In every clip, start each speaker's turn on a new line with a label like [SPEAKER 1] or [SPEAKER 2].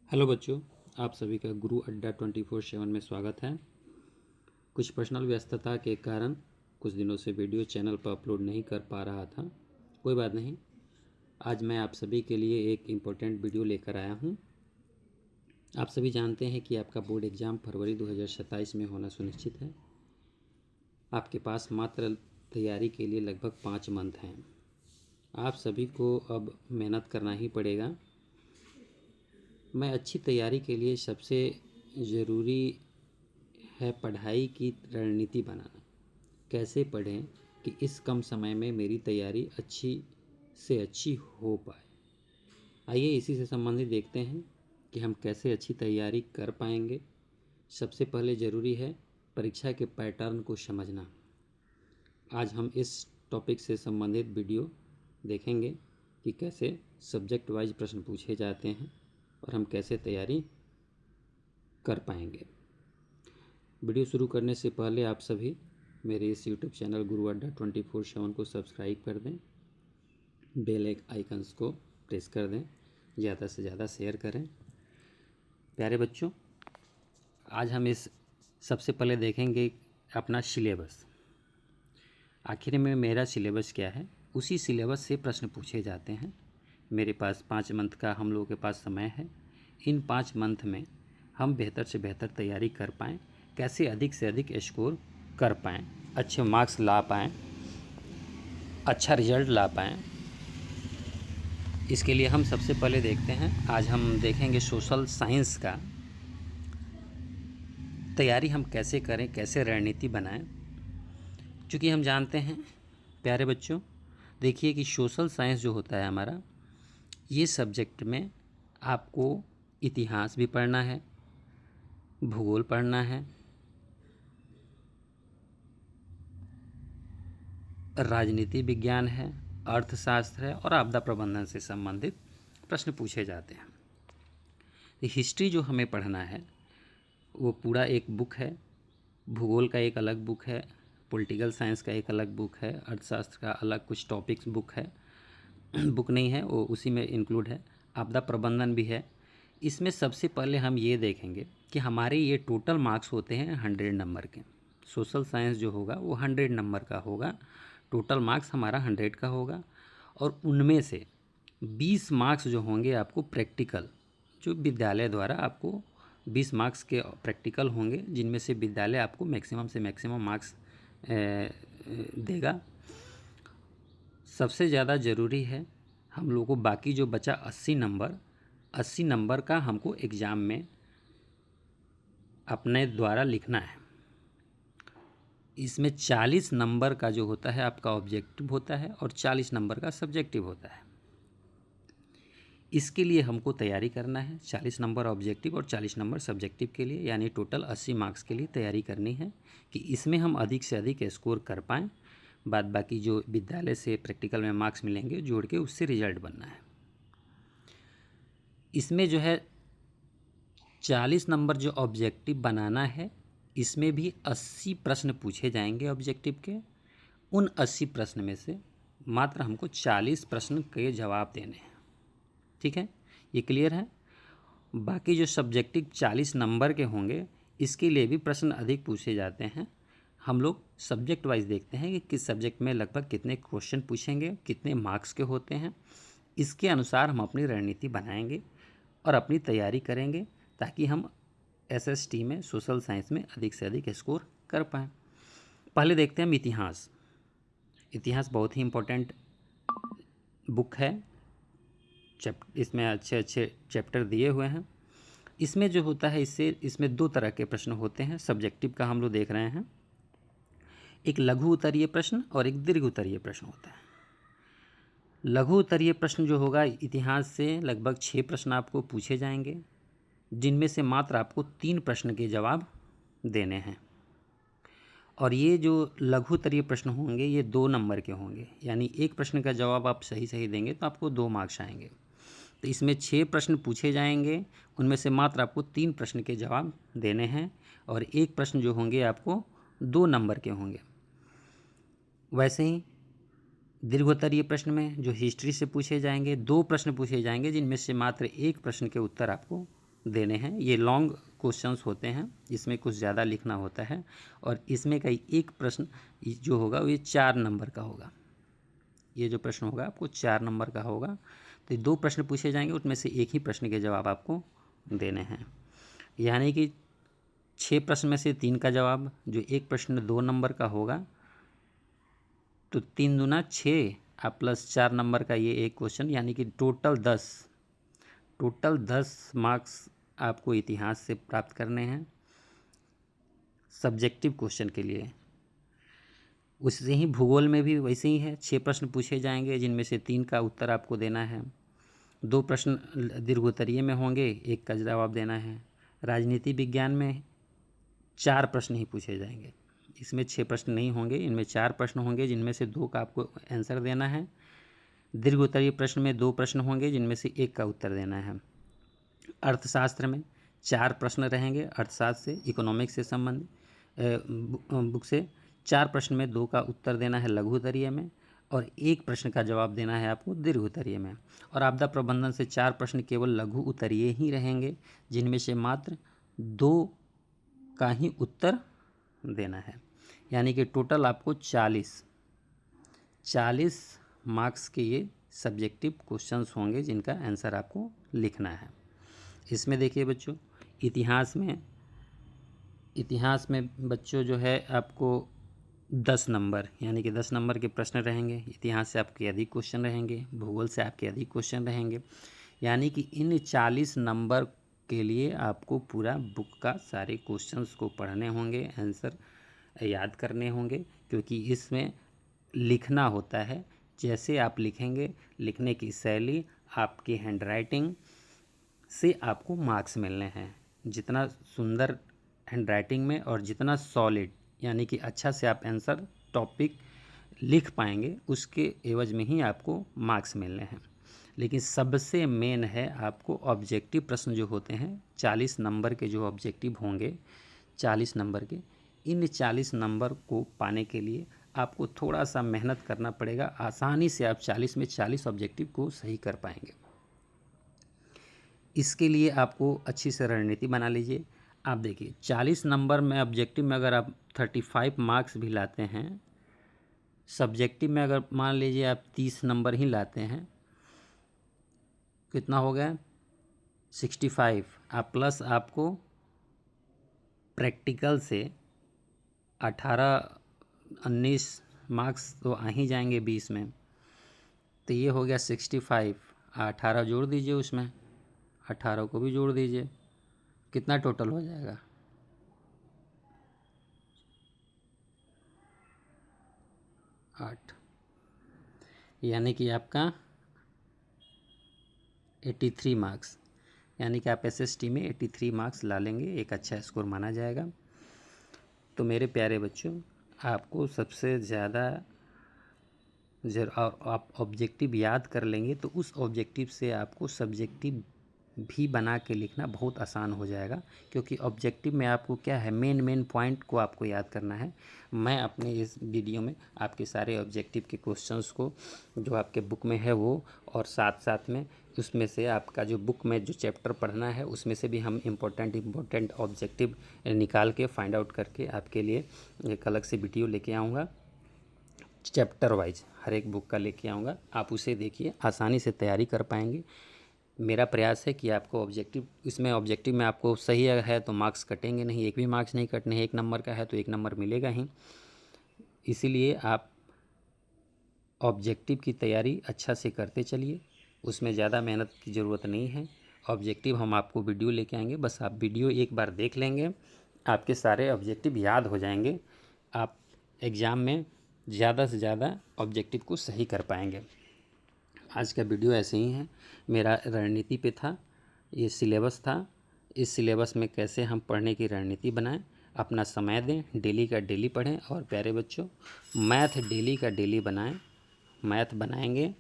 [SPEAKER 1] Hello बच्चों, आप सभी का गुरु अड्डा 24/7 में स्वागत है। कुछ पर्सनल व्यस्तता के कारण कुछ दिनों से वीडियो चैनल पर अपलोड नहीं कर पा रहा था। कोई बात नहीं, आज मैं आप सभी के लिए एक इम्पोर्टेंट वीडियो लेकर आया हूं। आप सभी जानते हैं कि आपका बोर्ड एग्ज़ाम फरवरी 2027 में होना सुनिश्चित है। आपके पास मात्र तैयारी के लिए लगभग 5 मंथ हैं। आप सभी को अब मेहनत करना ही पड़ेगा। मैं अच्छी तैयारी के लिए सबसे ज़रूरी है पढ़ाई की रणनीति बनाना। कैसे पढ़ें कि इस कम समय में मेरी तैयारी अच्छी से अच्छी हो पाए। आइए इसी से संबंधित देखते हैं कि हम कैसे अच्छी तैयारी कर पाएंगे। सबसे पहले ज़रूरी है परीक्षा के पैटर्न को समझना। आज हम इस टॉपिक से संबंधित वीडियो देखेंगे कि कैसे सब्जेक्ट वाइज प्रश्न पूछे जाते हैं और हम कैसे तैयारी कर पाएंगे। वीडियो शुरू करने से पहले आप सभी मेरे इस यूट्यूब चैनल गुरु अड्डा 24/7 को सब्सक्राइब कर दें, बेल आइकन्स को प्रेस कर दें, ज़्यादा से ज़्यादा शेयर करें। प्यारे बच्चों, आज हम इस सबसे पहले देखेंगे अपना सिलेबस। आखिर में मेरा सिलेबस क्या है, उसी सिलेबस से प्रश्न पूछे जाते हैं। मेरे पास 5 मंथ का हम लोगों के पास समय है। इन 5 मंथ में हम बेहतर से बेहतर तैयारी कर पाएँ, कैसे अधिक से अधिक स्कोर कर पाएँ, अच्छे मार्क्स ला पाएँ, अच्छा रिजल्ट ला पाएँ। इसके लिए हम सबसे पहले देखते हैं, आज हम देखेंगे सोशल साइंस का तैयारी हम कैसे करें, कैसे रणनीति बनाएं। क्योंकि हम जानते हैं प्यारे बच्चों, देखिए कि सोशल साइंस जो होता है हमारा, ये सब्जेक्ट में आपको इतिहास भी पढ़ना है, भूगोल पढ़ना है, राजनीति विज्ञान है, अर्थशास्त्र है और आपदा प्रबंधन से संबंधित प्रश्न पूछे जाते हैं। तो हिस्ट्री जो हमें पढ़ना है वो पूरा एक बुक है, भूगोल का एक अलग बुक है, पॉलिटिकल साइंस का एक अलग बुक है, अर्थशास्त्र का अलग कुछ टॉपिक्स बुक है बुक नहीं है वो उसी में इंक्लूड है, आपदा प्रबंधन भी है। इसमें सबसे पहले हम ये देखेंगे कि हमारे ये टोटल मार्क्स होते हैं 100 नंबर के। सोशल साइंस जो होगा वो 100 नंबर का होगा, टोटल मार्क्स हमारा 100 का होगा। और उनमें से 20 मार्क्स जो होंगे आपको प्रैक्टिकल, जो विद्यालय द्वारा आपको 20 मार्क्स के प्रैक्टिकल होंगे, जिनमें से विद्यालय आपको मैक्सिमम से मैक्सिमम मार्क्स देगा। सबसे ज़्यादा ज़रूरी है हम लोगों को बाकी जो बचा 80 नंबर का हमको एग्ज़ाम में अपने द्वारा लिखना है। इसमें 40 नंबर का जो होता है आपका ऑब्जेक्टिव होता है और 40 नंबर का सब्जेक्टिव होता है। इसके लिए हमको तैयारी करना है, 40 नंबर ऑब्जेक्टिव और 40 नंबर सब्जेक्टिव के लिए, यानी टोटल 80 मार्क्स के लिए तैयारी करनी है कि इसमें हम अधिक से अधिक स्कोर कर पाएँ। बाद बाकी जो विद्यालय से प्रैक्टिकल में मार्क्स मिलेंगे जोड़ के उससे रिजल्ट बनना है। इसमें जो है 40 नंबर जो ऑब्जेक्टिव बनाना है, इसमें भी 80 प्रश्न पूछे जाएंगे ऑब्जेक्टिव के। उन 80 प्रश्न में से मात्र हमको 40 प्रश्न के जवाब देने हैं। ठीक है, ये क्लियर है। बाकी जो सब्जेक्टिव 40 नंबर के होंगे, इसके लिए भी प्रश्न अधिक पूछे जाते हैं। हम लोग सब्जेक्ट वाइज देखते हैं कि किस सब्जेक्ट में लगभग कितने क्वेश्चन पूछेंगे, कितने मार्क्स के होते हैं। इसके अनुसार हम अपनी रणनीति बनाएंगे और अपनी तैयारी करेंगे ताकि हम एसएसटी में, सोशल साइंस में अधिक से अधिक स्कोर कर पाएँ। पहले देखते हैं हम इतिहास। इतिहास बहुत ही इम्पोर्टेंट बुक है। इसमें अच्छे अच्छे चैप्टर दिए हुए हैं। इसमें जो होता है इसमें 2 तरह के प्रश्न होते हैं। सब्जेक्टिव का हम लोग देख रहे हैं, एक लघु उत्तरीय प्रश्न और एक दीर्घ उत्तरीय प्रश्न होता है। लघु उत्तरीय प्रश्न जो होगा, इतिहास से लगभग 6 प्रश्न आपको पूछे जाएंगे, जिनमें से मात्र आपको 3 प्रश्न के जवाब देने हैं। और ये जो लघु उत्तरीय प्रश्न होंगे ये 2 नंबर के होंगे, यानी एक प्रश्न का जवाब आप सही सही देंगे तो आपको 2 मार्क्स आएंगे। तो इसमें 6 प्रश्न पूछे जाएंगे, उनमें से मात्र आपको 3 प्रश्न के जवाब देने हैं और एक प्रश्न जो होंगे आपको 2 नंबर के होंगे। वैसे ही दीर्घोत्तरीय प्रश्न में जो हिस्ट्री से पूछे जाएंगे, 2 प्रश्न पूछे जाएंगे, जिनमें से मात्र एक प्रश्न के उत्तर आपको देने हैं। ये लॉन्ग क्वेश्चंस होते हैं, इसमें कुछ ज़्यादा लिखना होता है और इसमें का एक प्रश्न जो होगा वो ये 4 नंबर का होगा। ये जो प्रश्न होगा आपको 4 नंबर का होगा। तो 2 प्रश्न पूछे जाएंगे, उसमें से एक ही प्रश्न के जवाब आपको देने हैं। यानी कि 6 प्रश्न में से 3 का जवाब, जो एक प्रश्न 2 नंबर का होगा, तो 3 दूना 6 आप प्लस 4 नंबर का ये एक क्वेश्चन, यानी कि टोटल 10 मार्क्स आपको इतिहास से प्राप्त करने हैं सब्जेक्टिव क्वेश्चन के लिए। उससे ही भूगोल में भी वैसे ही है, 6 प्रश्न पूछे जाएंगे जिनमें से 3 का उत्तर आपको देना है। 2 प्रश्न दीर्घोत्तरीय में होंगे, 1 का जवाब देना है। राजनीति विज्ञान में 4 प्रश्न ही पूछे जाएंगे, इसमें 6 प्रश्न नहीं होंगे, इनमें 4 प्रश्न होंगे जिनमें से 2 का आपको आंसर देना है। दीर्घोत्तरीय प्रश्न में 2 प्रश्न होंगे जिनमें से 1 का उत्तर देना है। अर्थशास्त्र में 4 प्रश्न रहेंगे, अर्थशास्त्र से, इकोनॉमिक्स से संबंधित बुक से 4 प्रश्न में 2 का उत्तर देना है लघुत्तरीय में और 1 प्रश्न का जवाब देना है आपको दीर्घोत्तरीय में। और आपदा प्रबंधन से 4 प्रश्न केवल लघु उत्तरीय ही रहेंगे जिनमें से मात्र 2 का ही उत्तर देना है। यानी कि टोटल आपको 40 मार्क्स के ये सब्जेक्टिव क्वेश्चंस होंगे जिनका आंसर आपको लिखना है। इसमें देखिए बच्चों, इतिहास में बच्चों जो है आपको 10 नंबर, यानी कि 10 नंबर के प्रश्न रहेंगे। इतिहास से आपके अधिक क्वेश्चन रहेंगे, भूगोल से आपके अधिक क्वेश्चन रहेंगे। यानी कि इन 40 नंबर के लिए आपको पूरा बुक का सारे क्वेश्चंस को पढ़ने होंगे, आंसर याद करने होंगे, क्योंकि इसमें लिखना होता है। जैसे आप लिखेंगे, लिखने की शैली, आपकी हैंडराइटिंग से आपको मार्क्स मिलने हैं। जितना सुंदर हैंडराइटिंग में और जितना सॉलिड, यानी कि अच्छा से आप आंसर टॉपिक लिख पाएंगे, उसके एवज में ही आपको मार्क्स मिलने हैं। लेकिन सबसे मेन है आपको ऑब्जेक्टिव प्रश्न जो होते हैं, 40 नंबर के जो ऑब्जेक्टिव होंगे, 40 नंबर के, इन 40 नंबर को पाने के लिए आपको थोड़ा सा मेहनत करना पड़ेगा। आसानी से आप 40 में 40 ऑब्जेक्टिव को सही कर पाएंगे। इसके लिए आपको अच्छी से रणनीति बना लीजिए। आप देखिए 40 नंबर में ऑब्जेक्टिव में अगर आप 35 मार्क्स भी लाते हैं, सब्जेक्टिव में अगर मान लीजिए आप 30 नंबर ही लाते हैं, कितना हो गया 65। आप प्लस आपको प्रैक्टिकल से 18-19 मार्क्स तो आ ही जाएंगे 20 में, तो ये हो गया 65। 18 जोड़ दीजिए, उसमें 18 को भी जोड़ दीजिए, कितना टोटल हो जाएगा 8, यानी कि आपका 83 मार्क्स, यानी कि आप एसएसटी में 83 मार्क्स ला लेंगे, एक अच्छा स्कोर माना जाएगा। तो मेरे प्यारे बच्चों, आपको सबसे ज़्यादा आप ऑब्जेक्टिव याद कर लेंगे तो उस ऑब्जेक्टिव से आपको सब्जेक्टिव भी बना के लिखना बहुत आसान हो जाएगा, क्योंकि ऑब्जेक्टिव में आपको क्या है, मेन पॉइंट को आपको याद करना है। मैं अपने इस वीडियो में आपके सारे ऑब्जेक्टिव के क्वेश्चंस को जो आपके बुक में है वो, और साथ साथ में उसमें से आपका जो बुक में जो चैप्टर पढ़ना है उसमें से भी हम इम्पोर्टेंट ऑब्जेक्टिव निकाल के फाइंड आउट करके आपके लिए एक अलग से वीडियो लेके आऊँगा। चैप्टर वाइज हर एक बुक का लेके आऊँगा, आप उसे देखिए, आसानी से तैयारी कर पाएंगे। मेरा प्रयास है कि आपको ऑब्जेक्टिव में आपको सही है तो मार्क्स कटेंगे नहीं, एक भी मार्क्स नहीं कटने हैं। 1 नंबर का है तो 1 नंबर मिलेगा ही। इसीलिए आप ऑब्जेक्टिव की तैयारी अच्छा से करते चलिए, उसमें ज़्यादा मेहनत की ज़रूरत नहीं है। ऑब्जेक्टिव हम आपको वीडियो लेके आएंगे, बस आप वीडियो एक बार देख लेंगे, आपके सारे ऑब्जेक्टिव याद हो जाएंगे, आप एग्ज़ाम में ज़्यादा से ज़्यादा ऑब्जेक्टिव को सही कर पाएंगे। आज का वीडियो ऐसे ही है, मेरा रणनीति पे था, ये सिलेबस था। इस सिलेबस में कैसे हम पढ़ने की रणनीति बनाएं, अपना समय दें, डेली का डेली पढ़ें। और प्यारे बच्चों, मैथ डेली का डेली बनाएं। मैथ बनाएंगे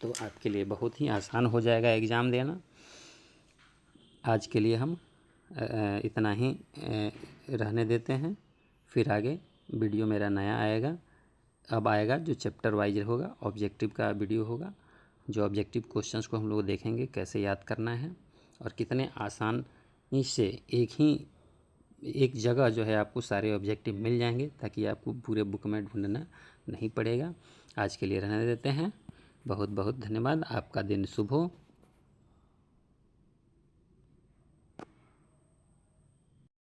[SPEAKER 1] तो आपके लिए बहुत ही आसान हो जाएगा एग्ज़ाम देना। आज के लिए हम इतना ही रहने देते हैं, फिर आगे वीडियो मेरा नया आएगा। अब आएगा जो चैप्टर वाइज होगा, ऑब्जेक्टिव का वीडियो होगा, जो ऑब्जेक्टिव क्वेश्चंस को हम लोग देखेंगे कैसे याद करना है। और कितने आसानी से एक जगह जो है आपको सारे ऑब्जेक्टिव मिल जाएंगे, ताकि आपको पूरे बुक में ढूंढना नहीं पड़ेगा। आज के लिए रहने देते हैं। बहुत बहुत धन्यवाद। आपका दिन शुभ हो।